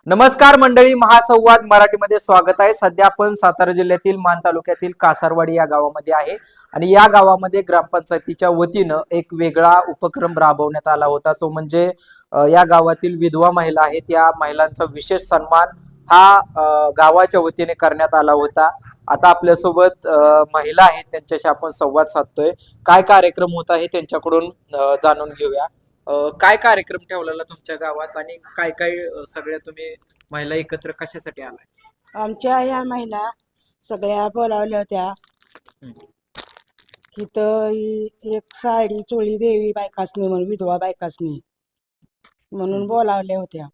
नमस्कार मंडळी, महासंवाद मराठीमध्ये स्वागत आहे। सध्या आपण सातारा जिल्ह्यातील मान तालुक्यातील कासारवाडी या गावामध्ये आहे आणि या गावामध्ये ग्रामपंचायतीच्या वतीनं एक वेगळा उपक्रम राबवण्यात आला होता। तो म्हणजे या गावातील विधवा महिला आहेत, या महिलांचा विशेष सन्मान हा गावाच्या वतीने करण्यात आला होता। आता आपल्यासोबत महिला आहेत, त्यांच्याशी आपण संवाद साधतोय। काय कार्यक्रम होता हे त्यांच्याकडून जाणून घेऊया। काय कार्यक्रम ठेवलेला तुमच्या गावात आणि काय काय सगळ्या तुम्ही महिला एकत्र कशासाठी आलाय? आमच्या ह्या महिला सगळ्या बोलावल्या होत्या. इथं एक साडी चोळी देवी बायकासनी म्हणून विधवा बायकासनी म्हणून बोलावल्या होत्या.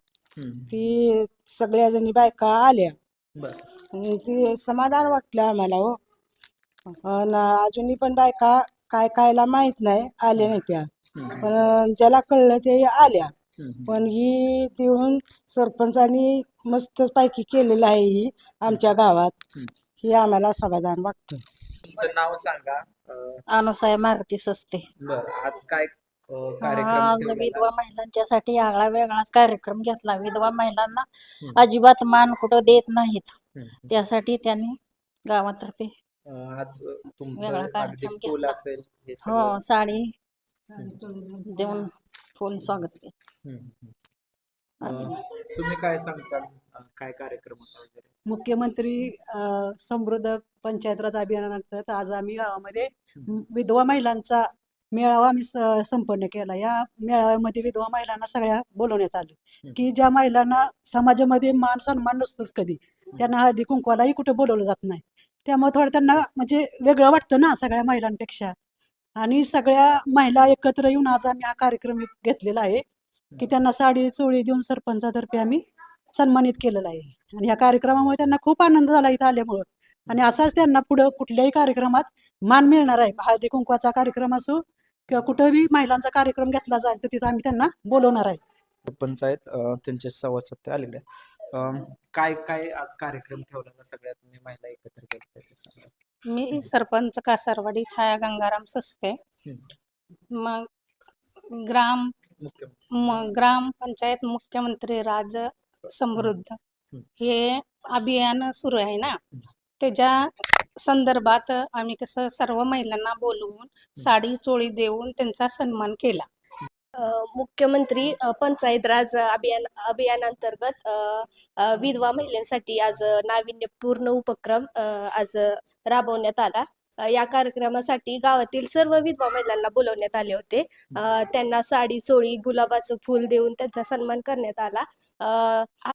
ती सगळ्या जणी बायका आल्या. आणि ती समाधान वाटलं आम्हाला हो. आणि अजूनही पण बायका काय कायला माहित नाही आल्या नाही त्या, पण ज्याला कळलं ते आल्या. पण ही देऊन सरपंचानी मस्त पैकी केलेलं आहे ही आमच्या गावात. ही आम्हाला समाधान वाटतं. तुमचं नाव सांगा. अनुसाय मारुती सस्ते. आज काय कार्यक्रम आज ठेवलेला? विधवा महिलांच्यासाठी आगळा वेगळाच कार्यक्रम घेतला. विधवा महिलांना अजिबात मान कुठं देत नाहीत, त्यासाठी त्यांनी गावातर्फे आज तुमचं वेगळा अगदी कार्यक्रम फूल घेतला. असेल हे हो, सगळं. साडी देऊन फुल स्वागत केलं. तुम्ही काय सांगताल? काय कार्यक्रम होता वगैरे? मुख्यमंत्री समृद्ध पंचायत राज अभियानांतर्गत आज आम्ही गावामध्ये विधवा महिलांचा मेळावा आम्ही संपन्न केला. या मेळाव्यामध्ये विधवा महिलांना सगळ्या बोलवण्यात आलं की ज्या महिलांना समाजामध्ये मान सन्मान नसतोच कधी, त्यांना हळदी कुंकवालाही कुठे बोलवलं जात नाही. त्यामुळे थोडं त्यांना म्हणजे वेगळं वाटतं ना सगळ्या महिलांपेक्षा. आणि सगळ्या महिला एकत्र येऊन आज आम्ही हा कार्यक्रम घेतलेला आहे की त्यांना साडी चोळी देऊन सरपंचातर्फे आम्ही सन्मानित केलेलं आहे. आणि या कार्यक्रमामुळे त्यांना खूप आनंद झाला इथं आल्यामुळं. आणि असाच त्यांना पुढं कुठल्याही कार्यक्रमात मान मिळणार आहे. हळदी कुंकवाचा कार्यक्रम असो किंवा कुठेही महिलांचा कार्यक्रम घेतला जाईल तर तिथं आम्ही त्यांना बोलवणार आहे. पंचायत त्यांचे संवाद साधते आलेले काय काय आज कार्यक्रम ठेवलेला सगळ्या तुम्ही महिला एकत्र केल्या ते सांगा. मी सरपंच कासारवाडी छाया गंगाराम सस्ते. मग ग्रामपंचायत मुख्यमंत्री राज समृद्ध हे अभियान सुरू आहे ना, त्याच्या संदर्भात आम्ही कसं सर्व महिलांना बोलवून साडी चोळी देऊन त्यांचा सन्मान केला. मुख्यमंत्री पंचायत राज अभियानांतर्गत विधवा महिलांसाठी आज नाविन्यपूर्ण उपक्रम आज राबवण्यात आला. या कार्यक्रमासाठी गावातील सर्व विधवा महिलांना बोलवण्यात आले होते. त्यांना साडी चोळी गुलाबाचं फूल देऊन त्यांचा सन्मान करण्यात आला.